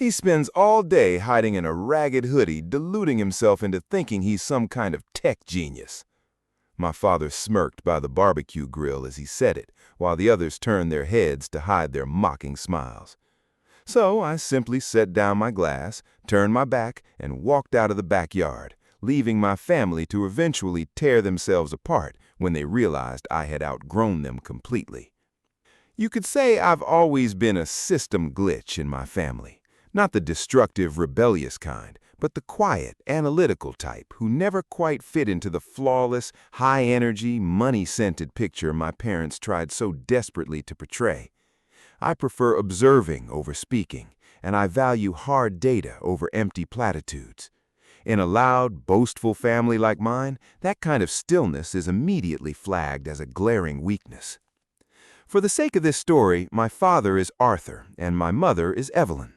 He spends all day hiding in a ragged hoodie, deluding himself into thinking he's some kind of tech genius. My father smirked by the barbecue grill as he said it, while the others turned their heads to hide their mocking smiles. So I simply set down my glass, turned my back, and walked out of the backyard, leaving my family to eventually tear themselves apart when they realized I had outgrown them completely. You could say I've always been a system glitch in my family. Not the destructive, rebellious kind, but the quiet, analytical type who never quite fit into the flawless, high-energy, money-scented picture my parents tried so desperately to portray. I prefer observing over speaking, and I value hard data over empty platitudes. In a loud, boastful family like mine, that kind of stillness is immediately flagged as a glaring weakness. For the sake of this story, my father is Arthur, and my mother is Evelyn.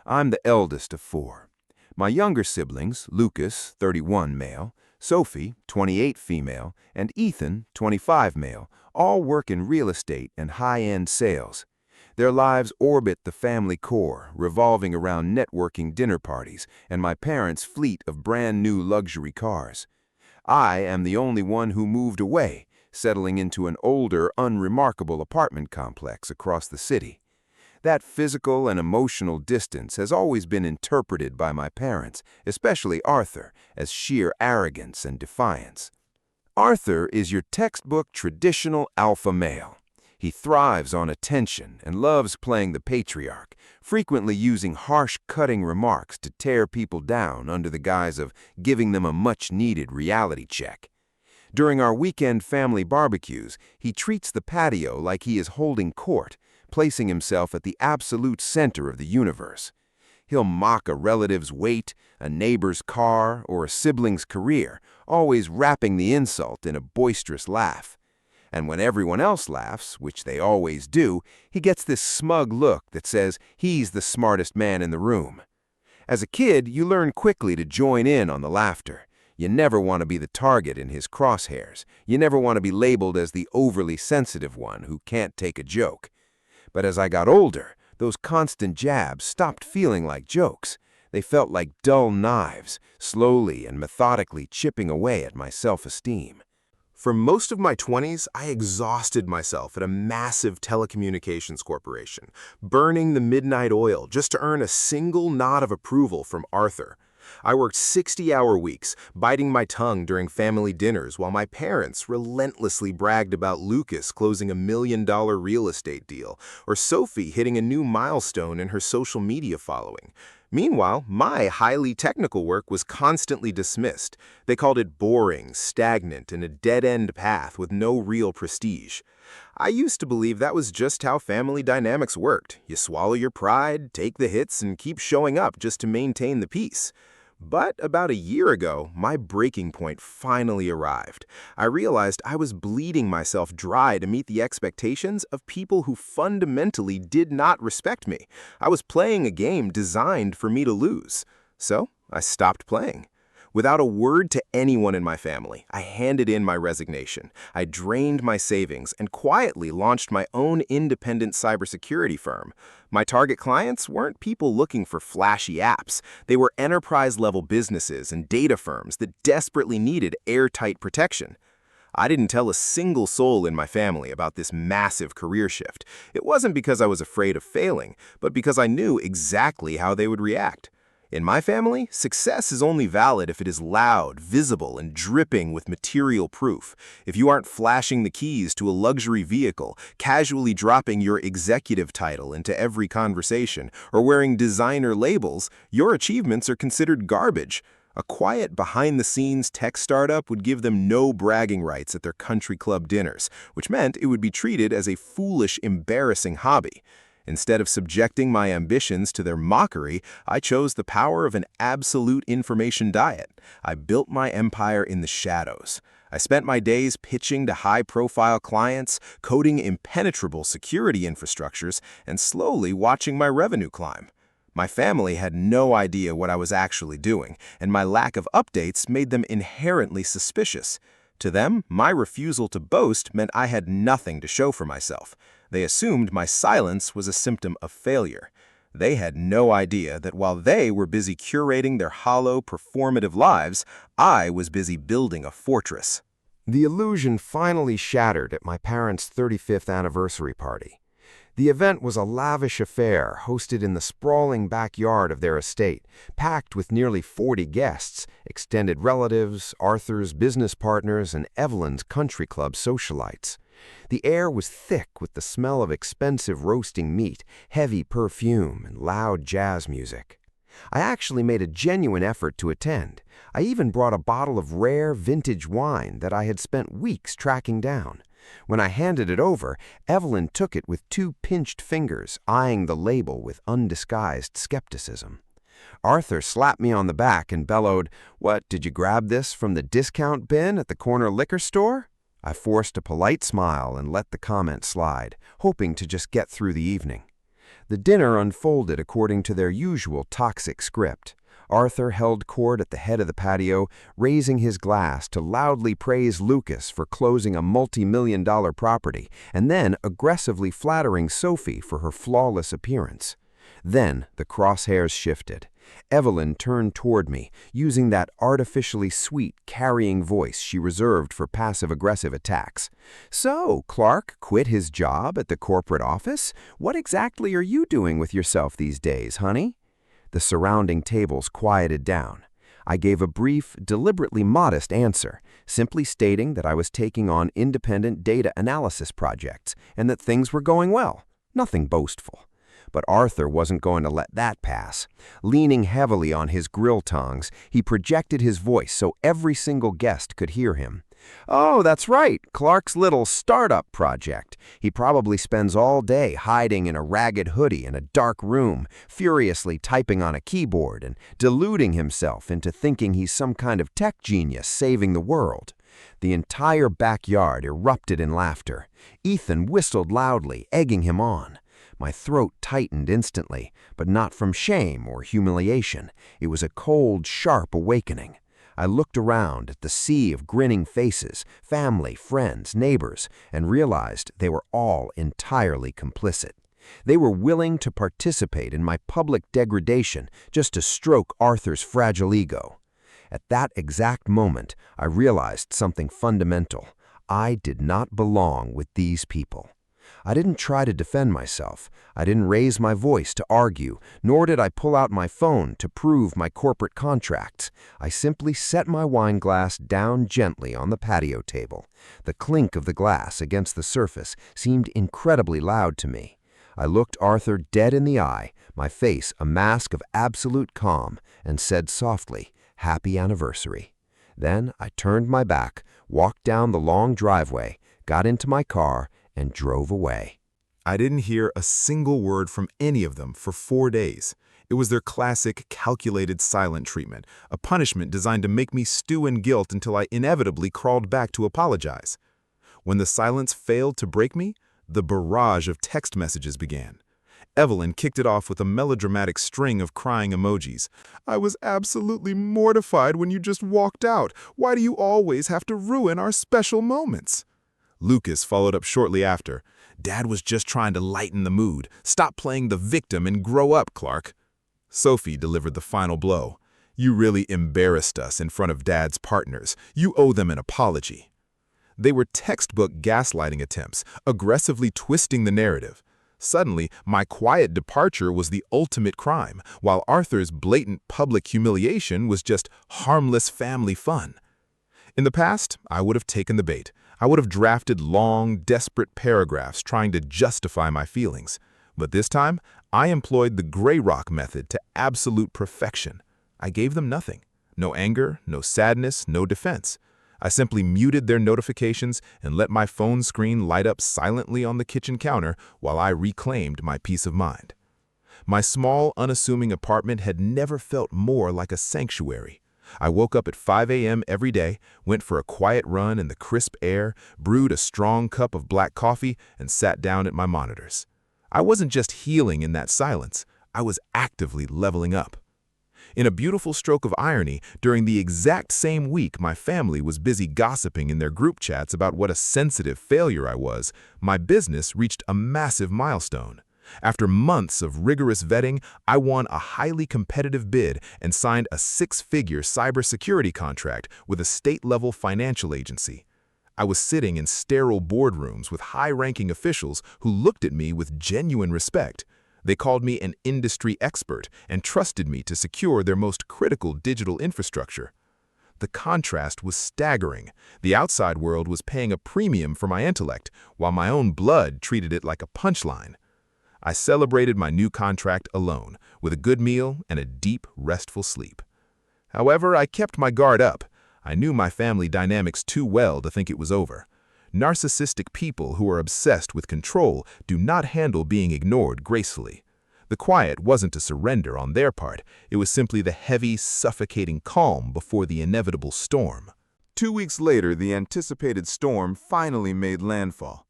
I'm the eldest of four. My younger siblings, Lucas, 31 male, Sophie, 28 female, and Ethan, 25 male, all work in real estate and high-end sales. Their lives orbit the family core, revolving around networking dinner parties and my parents' fleet of brand-new luxury cars. I am the only one who moved away, settling into an older, unremarkable apartment complex across the city. That physical and emotional distance has always been interpreted by my parents, especially Arthur, as sheer arrogance and defiance. Arthur is your textbook traditional alpha male. He thrives on attention and loves playing the patriarch, frequently using harsh, cutting remarks to tear people down under the guise of giving them a much-needed reality check. During our weekend family barbecues, he treats the patio like he is holding court, placing himself at the absolute center of the universe. He'll mock a relative's weight, a neighbor's car, or a sibling's career, always wrapping the insult in a boisterous laugh. And when everyone else laughs, which they always do, he gets this smug look that says he's the smartest man in the room. As a kid, you learn quickly to join in on the laughter. You never want to be the target in his crosshairs. You never want to be labeled as the overly sensitive one who can't take a joke. But as I got older, those constant jabs stopped feeling like jokes. They felt like dull knives, slowly and methodically chipping away at my self-esteem. For most of my 20s, I exhausted myself at a massive telecommunications corporation, burning the midnight oil just to earn a single nod of approval from Arthur. I worked 60-hour weeks, biting my tongue during family dinners while my parents relentlessly bragged about Lucas closing $1 million real estate deal or Sophie hitting a new milestone in her social media following. Meanwhile, my highly technical work was constantly dismissed. They called it boring, stagnant, and a dead-end path with no real prestige. I used to believe that was just how family dynamics worked. You swallow your pride, take the hits, and keep showing up just to maintain the peace. But about a year ago, my breaking point finally arrived. I realized I was bleeding myself dry to meet the expectations of people who fundamentally did not respect me. I was playing a game designed for me to lose. So I stopped playing. Without a word to anyone in my family, I handed in my resignation. I drained my savings and quietly launched my own independent cybersecurity firm. My target clients weren't people looking for flashy apps. They were enterprise-level businesses and data firms that desperately needed airtight protection. I didn't tell a single soul in my family about this massive career shift. It wasn't because I was afraid of failing, but because I knew exactly how they would react. In my family, success is only valid if it is loud, visible, and dripping with material proof. If you aren't flashing the keys to a luxury vehicle, casually dropping your executive title into every conversation, or wearing designer labels, your achievements are considered garbage. A quiet, behind-the-scenes tech startup would give them no bragging rights at their country club dinners, which meant it would be treated as a foolish, embarrassing hobby. Instead of subjecting my ambitions to their mockery, I chose the power of an absolute information diet. I built my empire in the shadows. I spent my days pitching to high-profile clients, coding impenetrable security infrastructures, and slowly watching my revenue climb. My family had no idea what I was actually doing, and my lack of updates made them inherently suspicious. To them, my refusal to boast meant I had nothing to show for myself. They assumed my silence was a symptom of failure. They had no idea that while they were busy curating their hollow, performative lives, I was busy building a fortress. The illusion finally shattered at my parents' 35th anniversary party. The event was a lavish affair hosted in the sprawling backyard of their estate, packed with nearly 40 guests, extended relatives, Arthur's business partners, and Evelyn's country club socialites. The air was thick with the smell of expensive roasting meat, heavy perfume, and loud jazz music. I actually made a genuine effort to attend. I even brought a bottle of rare vintage wine that I had spent weeks tracking down. When I handed it over, Evelyn took it with two pinched fingers, eyeing the label with undisguised skepticism. Arthur slapped me on the back and bellowed, "What, did you grab this from the discount bin at the corner liquor store?" I forced a polite smile and let the comment slide, hoping to just get through the evening. The dinner unfolded according to their usual toxic script. Arthur held court at the head of the patio, raising his glass to loudly praise Lucas for closing a multi-million-dollar property, and then aggressively flattering Sophie for her flawless appearance. Then the crosshairs shifted. Evelyn turned toward me, using that artificially sweet, carrying voice she reserved for passive-aggressive attacks. "So, Clark quit his job at the corporate office? What exactly are you doing with yourself these days, honey?" The surrounding tables quieted down. I gave a brief, deliberately modest answer, simply stating that I was taking on independent data analysis projects and that things were going well. Nothing boastful. But Arthur wasn't going to let that pass. Leaning heavily on his grill tongs, he projected his voice so every single guest could hear him. "Oh, that's right, Clark's little startup project. He probably spends all day hiding in a ragged hoodie in a dark room, furiously typing on a keyboard and deluding himself into thinking he's some kind of tech genius saving the world." The entire backyard erupted in laughter. Ethan whistled loudly, egging him on. My throat tightened instantly, but not from shame or humiliation. It was a cold, sharp awakening. I looked around at the sea of grinning faces, family, friends, neighbors, and realized they were all entirely complicit. They were willing to participate in my public degradation just to stroke Arthur's fragile ego. At that exact moment, I realized something fundamental. I did not belong with these people. I didn't try to defend myself. I didn't raise my voice to argue, nor did I pull out my phone to prove my corporate contracts. I simply set my wine glass down gently on the patio table. The clink of the glass against the surface seemed incredibly loud to me. I looked Arthur dead in the eye, my face a mask of absolute calm, and said softly, "Happy anniversary." Then I turned my back, walked down the long driveway, got into my car, and drove away. I didn't hear a single word from any of them for 4 days. It was their classic, calculated silent treatment, a punishment designed to make me stew in guilt until I inevitably crawled back to apologize. When the silence failed to break me, the barrage of text messages began. Evelyn kicked it off with a melodramatic string of crying emojis. "I was absolutely mortified when you just walked out. Why do you always have to ruin our special moments?" Lucas followed up shortly after. "Dad was just trying to lighten the mood. Stop playing the victim and grow up, Clark." Sophie delivered the final blow. "You really embarrassed us in front of Dad's partners. You owe them an apology." They were textbook gaslighting attempts, aggressively twisting the narrative. Suddenly, my quiet departure was the ultimate crime, while Arthur's blatant public humiliation was just harmless family fun. In the past, I would have taken the bait. I would have drafted long, desperate paragraphs trying to justify my feelings. But this time, I employed the gray rock method to absolute perfection. I gave them nothing. No anger, no sadness, no defense. I simply muted their notifications and let my phone screen light up silently on the kitchen counter while I reclaimed my peace of mind. My small, unassuming apartment had never felt more like a sanctuary. I woke up at 5 a.m. every day, went for a quiet run in the crisp air, brewed a strong cup of black coffee, and sat down at my monitors. I wasn't just healing in that silence. I was actively leveling up. In a beautiful stroke of irony, during the exact same week my family was busy gossiping in their group chats about what a sensitive failure I was, my business reached a massive milestone. After months of rigorous vetting, I won a highly competitive bid and signed a six-figure cybersecurity contract with a state-level financial agency. I was sitting in sterile boardrooms with high-ranking officials who looked at me with genuine respect. They called me an industry expert and trusted me to secure their most critical digital infrastructure. The contrast was staggering. The outside world was paying a premium for my intellect, while my own blood treated it like a punchline. I celebrated my new contract alone, with a good meal and a deep, restful sleep. However, I kept my guard up. I knew my family dynamics too well to think it was over. Narcissistic people who are obsessed with control do not handle being ignored gracefully. The quiet wasn't a surrender on their part. It was simply the heavy, suffocating calm before the inevitable storm. 2 weeks later, the anticipated storm finally made landfall.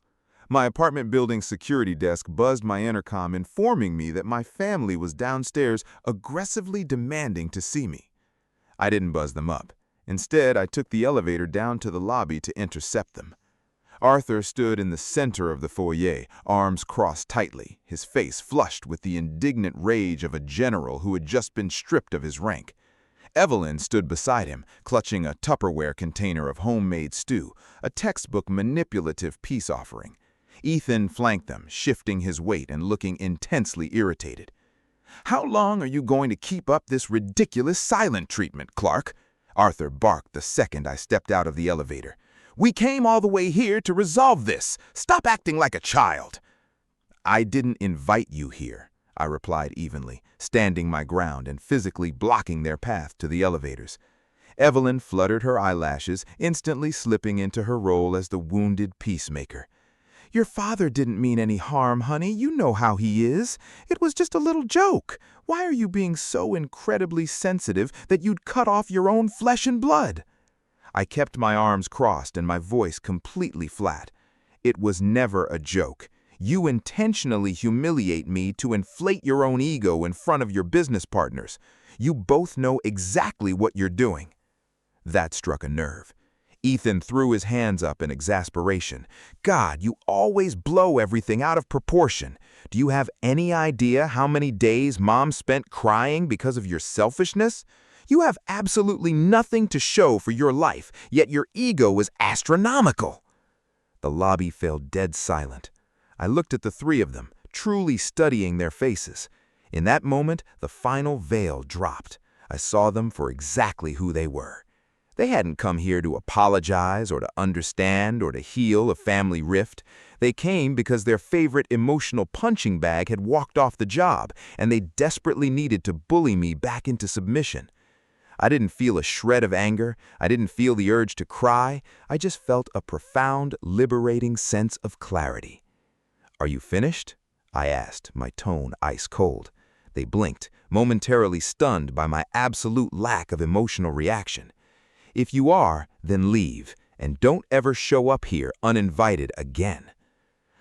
My apartment building's security desk buzzed my intercom informing me that my family was downstairs aggressively demanding to see me. I didn't buzz them up. Instead, I took the elevator down to the lobby to intercept them. Arthur stood in the center of the foyer, arms crossed tightly, his face flushed with the indignant rage of a general who had just been stripped of his rank. Evelyn stood beside him, clutching a Tupperware container of homemade stew, a textbook manipulative peace offering. Ethan flanked them, shifting his weight and looking intensely irritated. "How long are you going to keep up this ridiculous silent treatment, Clark?" Arthur barked the second I stepped out of the elevator. "We came all the way here to resolve this. Stop acting like a child." "I didn't invite you here," I replied evenly, standing my ground and physically blocking their path to the elevators. Evelyn fluttered her eyelashes, instantly slipping into her role as the wounded peacemaker. "Your father didn't mean any harm, honey. You know how he is. It was just a little joke. Why are you being so incredibly sensitive that you'd cut off your own flesh and blood?" I kept my arms crossed and my voice completely flat. "It was never a joke. You intentionally humiliate me to inflate your own ego in front of your business partners. You both know exactly what you're doing." That struck a nerve. Ethan threw his hands up in exasperation. "God, you always blow everything out of proportion. Do you have any idea how many days Mom spent crying because of your selfishness? You have absolutely nothing to show for your life, yet your ego is astronomical." The lobby fell dead silent. I looked at the three of them, truly studying their faces. In that moment, the final veil dropped. I saw them for exactly who they were. They hadn't come here to apologize or to understand or to heal a family rift. They came because their favorite emotional punching bag had walked off the job, and they desperately needed to bully me back into submission. I didn't feel a shred of anger. I didn't feel the urge to cry. I just felt a profound, liberating sense of clarity. "Are you finished?" I asked, my tone ice cold. They blinked, momentarily stunned by my absolute lack of emotional reaction. "If you are, then leave, and don't ever show up here uninvited again."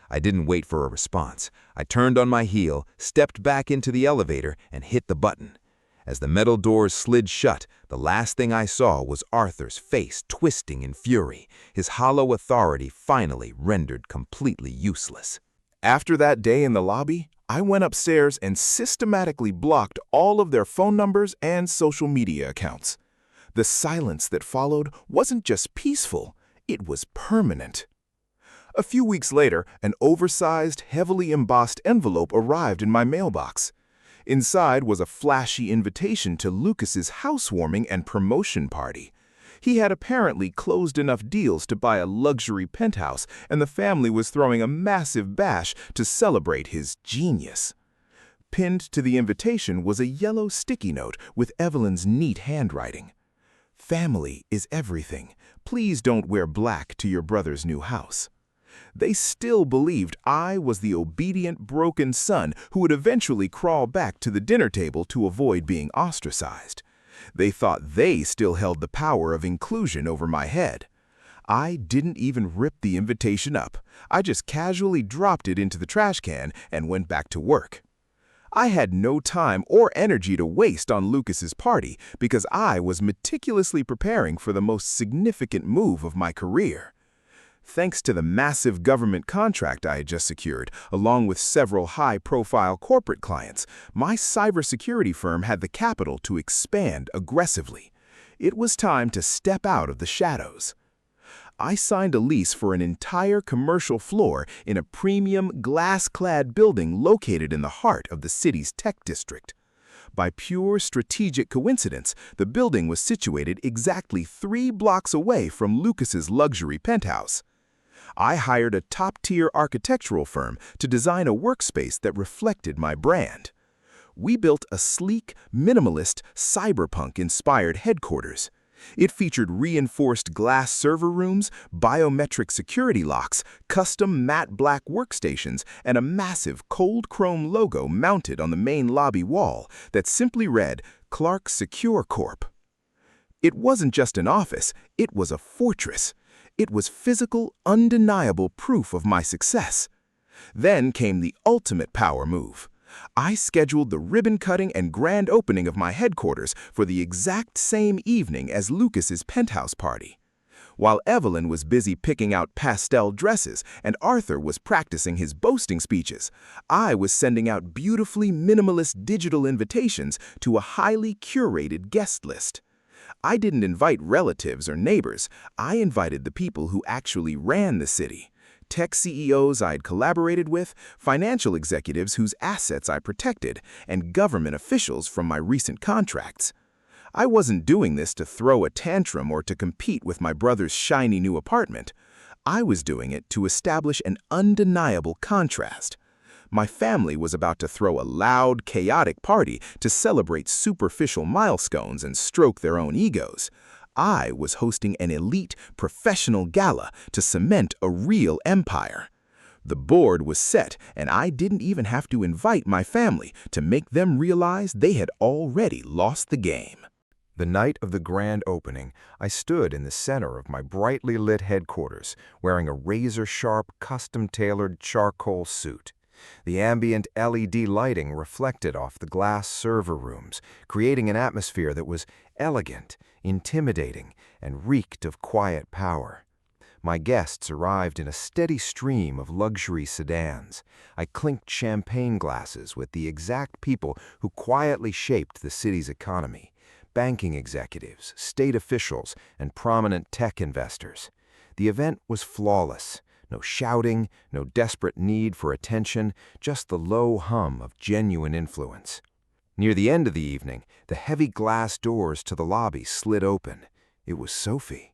I didn't wait for a response. I turned on my heel, stepped back into the elevator, and hit the button. As the metal doors slid shut, the last thing I saw was Arthur's face twisting in fury, his hollow authority finally rendered completely useless. After that day in the lobby, I went upstairs and systematically blocked all of their phone numbers and social media accounts. The silence that followed wasn't just peaceful, it was permanent. A few weeks later, an oversized, heavily embossed envelope arrived in my mailbox. Inside was a flashy invitation to Lucas's housewarming and promotion party. He had apparently closed enough deals to buy a luxury penthouse, and the family was throwing a massive bash to celebrate his genius. Pinned to the invitation was a yellow sticky note with Evelyn's neat handwriting. "Family is everything. Please don't wear black to your brother's new house." They still believed I was the obedient, broken son who would eventually crawl back to the dinner table to avoid being ostracized. They thought they still held the power of inclusion over my head. I didn't even rip the invitation up. I just casually dropped it into the trash can and went back to work. I had no time or energy to waste on Lucas's party because I was meticulously preparing for the most significant move of my career. Thanks to the massive government contract I had just secured, along with several high-profile corporate clients, my cybersecurity firm had the capital to expand aggressively. It was time to step out of the shadows. I signed a lease for an entire commercial floor in a premium glass-clad building located in the heart of the city's tech district. By pure strategic coincidence, the building was situated exactly 3 blocks away from Lucas's luxury penthouse. I hired a top-tier architectural firm to design a workspace that reflected my brand. We built a sleek, minimalist, cyberpunk-inspired headquarters. It featured reinforced glass server rooms, biometric security locks, custom matte black workstations, and a massive cold chrome logo mounted on the main lobby wall that simply read, "Clark Secure Corp." It wasn't just an office, it was a fortress. It was physical, undeniable proof of my success. Then came the ultimate power move. I scheduled the ribbon-cutting and grand opening of my headquarters for the exact same evening as Lucas's penthouse party. While Evelyn was busy picking out pastel dresses and Arthur was practicing his boasting speeches, I was sending out beautifully minimalist digital invitations to a highly curated guest list. I didn't invite relatives or neighbors. I invited the people who actually ran the city. Tech CEOs I'd collaborated with, financial executives whose assets I protected, and government officials from my recent contracts. I wasn't doing this to throw a tantrum or to compete with my brother's shiny new apartment. I was doing it to establish an undeniable contrast. My family was about to throw a loud, chaotic party to celebrate superficial milestones and stroke their own egos. I was hosting an elite, professional gala to cement a real empire. The board was set, and I didn't even have to invite my family to make them realize they had already lost the game. The night of the grand opening, I stood in the center of my brightly lit headquarters, wearing a razor-sharp, custom-tailored charcoal suit. The ambient LED lighting reflected off the glass server rooms, creating an atmosphere that was elegant, intimidating, and reeked of quiet power. My guests arrived in a steady stream of luxury sedans. I clinked champagne glasses with the exact people who quietly shaped the city's economy: banking executives, state officials, and prominent tech investors. The event was flawless. No shouting, no desperate need for attention, just the low hum of genuine influence. Near the end of the evening, the heavy glass doors to the lobby slid open. It was Sophie.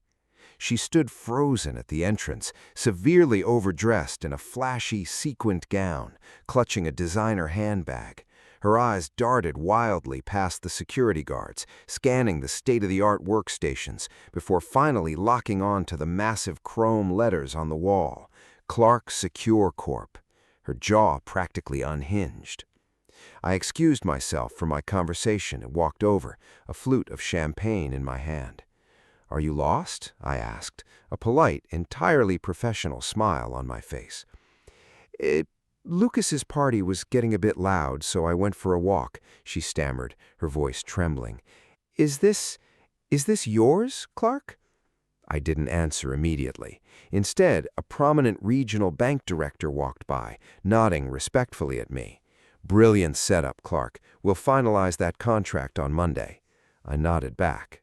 She stood frozen at the entrance, severely overdressed in a flashy, sequined gown, clutching a designer handbag. Her eyes darted wildly past the security guards, scanning the state-of-the-art workstations, before finally locking on to the massive chrome letters on the wall, "Clark Secure Corp." Her jaw practically unhinged. I excused myself from my conversation and walked over, a flute of champagne in my hand. "Are you lost?" I asked, a polite, entirely professional smile on my face. "Lucas's party was getting a bit loud, so I went for a walk," she stammered, her voice trembling. Is this yours, Clark?" I didn't answer immediately. Instead, a prominent regional bank director walked by, nodding respectfully at me. "Brilliant setup, Clark. We'll finalize that contract on Monday." I nodded back.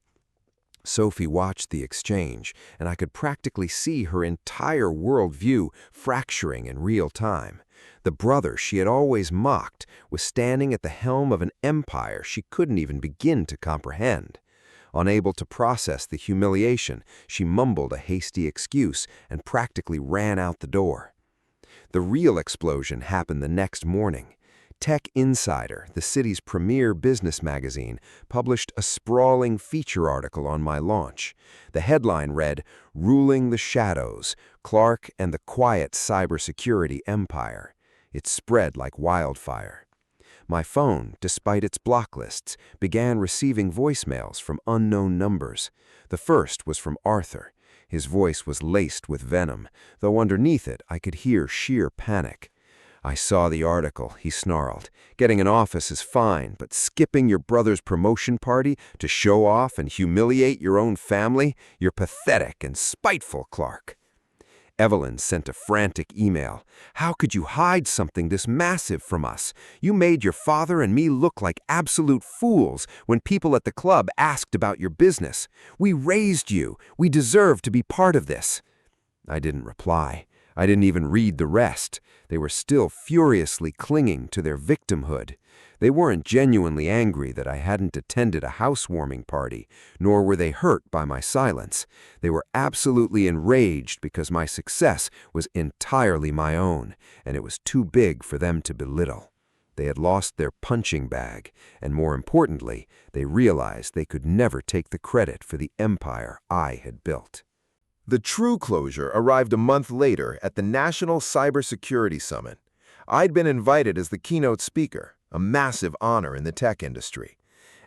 Sophie watched the exchange, and I could practically see her entire worldview fracturing in real time. The brother she had always mocked was standing at the helm of an empire she couldn't even begin to comprehend. Unable to process the humiliation, she mumbled a hasty excuse and practically ran out the door. The real explosion happened the next morning. Tech Insider, the city's premier business magazine, published a sprawling feature article on my launch. The headline read, "Ruling the Shadows, Clark and the Quiet Cybersecurity Empire." It spread like wildfire. My phone, despite its block lists, began receiving voicemails from unknown numbers. The first was from Arthur. His voice was laced with venom, though underneath it I could hear sheer panic. "I saw the article," he snarled. "Getting an office is fine, but skipping your brother's promotion party to show off and humiliate your own family? You're pathetic and spiteful, Clark." Evelyn sent a frantic email. "How could you hide something this massive from us? You made your father and me look like absolute fools when people at the club asked about your business. We raised you. We deserve to be part of this." I didn't reply. I didn't even read the rest. They were still furiously clinging to their victimhood. They weren't genuinely angry that I hadn't attended a housewarming party, nor were they hurt by my silence. They were absolutely enraged because my success was entirely my own, and it was too big for them to belittle. They had lost their punching bag, and more importantly, they realized they could never take the credit for the empire I had built. The true closure arrived a month later at the National Cybersecurity Summit. I'd been invited as the keynote speaker, a massive honor in the tech industry.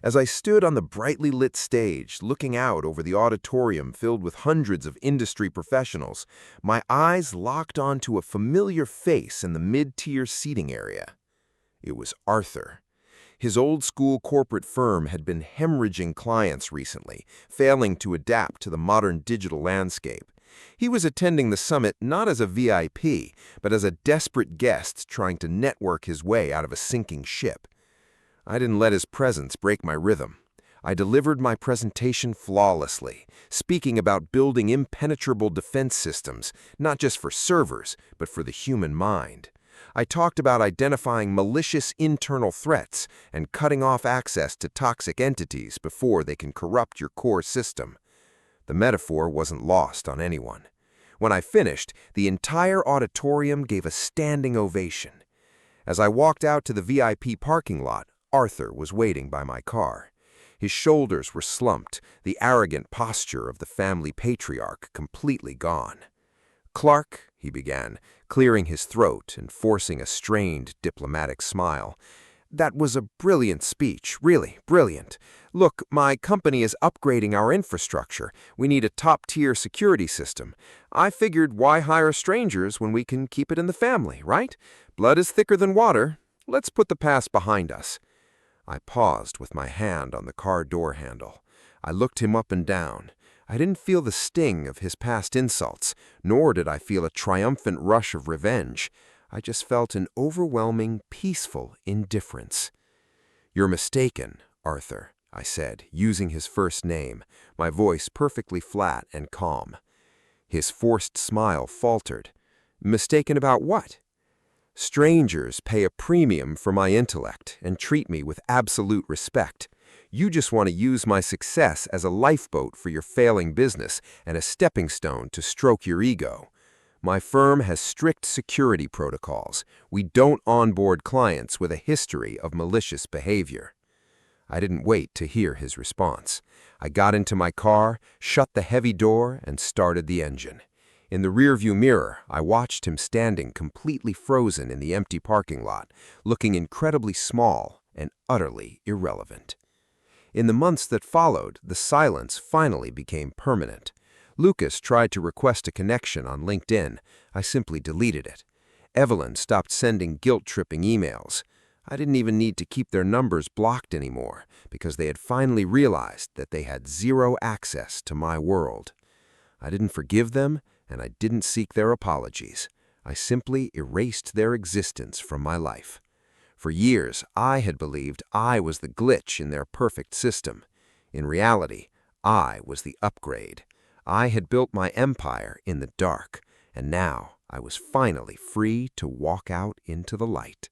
As I stood on the brightly lit stage, looking out over the auditorium filled with hundreds of industry professionals, my eyes locked onto a familiar face in the mid-tier seating area. It was Arthur. His old-school corporate firm had been hemorrhaging clients recently, failing to adapt to the modern digital landscape. He was attending the summit not as a VIP, but as a desperate guest trying to network his way out of a sinking ship. I didn't let his presence break my rhythm. I delivered my presentation flawlessly, speaking about building impenetrable defense systems, not just for servers, but for the human mind. I talked about identifying malicious internal threats and cutting off access to toxic entities before they can corrupt your core system. The metaphor wasn't lost on anyone. When I finished, the entire auditorium gave a standing ovation. As I walked out to the VIP parking lot, Arthur was waiting by my car. His shoulders were slumped, the arrogant posture of the family patriarch completely gone. "Clark," he began, clearing his throat and forcing a strained diplomatic smile. "That was a brilliant speech, really brilliant. Look, my company is upgrading our infrastructure. We need a top-tier security system. I figured why hire strangers when we can keep it in the family, right? Blood is thicker than water. Let's put the past behind us." I paused with my hand on the car door handle. I looked him up and down. I didn't feel the sting of his past insults, nor did I feel a triumphant rush of revenge. I just felt an overwhelming, peaceful indifference. "You're mistaken, Arthur," I said, using his first name, my voice perfectly flat and calm. His forced smile faltered. "Mistaken about what?" "Strangers pay a premium for my intellect and treat me with absolute respect. You just want to use my success as a lifeboat for your failing business and a stepping stone to stroke your ego. My firm has strict security protocols. We don't onboard clients with a history of malicious behavior." I didn't wait to hear his response. I got into my car, shut the heavy door, and started the engine. In the rearview mirror, I watched him standing completely frozen in the empty parking lot, looking incredibly small and utterly irrelevant. In the months that followed, the silence finally became permanent. Lucas tried to request a connection on LinkedIn. I simply deleted it. Evelyn stopped sending guilt-tripping emails. I didn't even need to keep their numbers blocked anymore, because they had finally realized that they had zero access to my world. I didn't forgive them, and I didn't seek their apologies. I simply erased their existence from my life. For years, I had believed I was the glitch in their perfect system. In reality, I was the upgrade. I had built my empire in the dark, and now I was finally free to walk out into the light.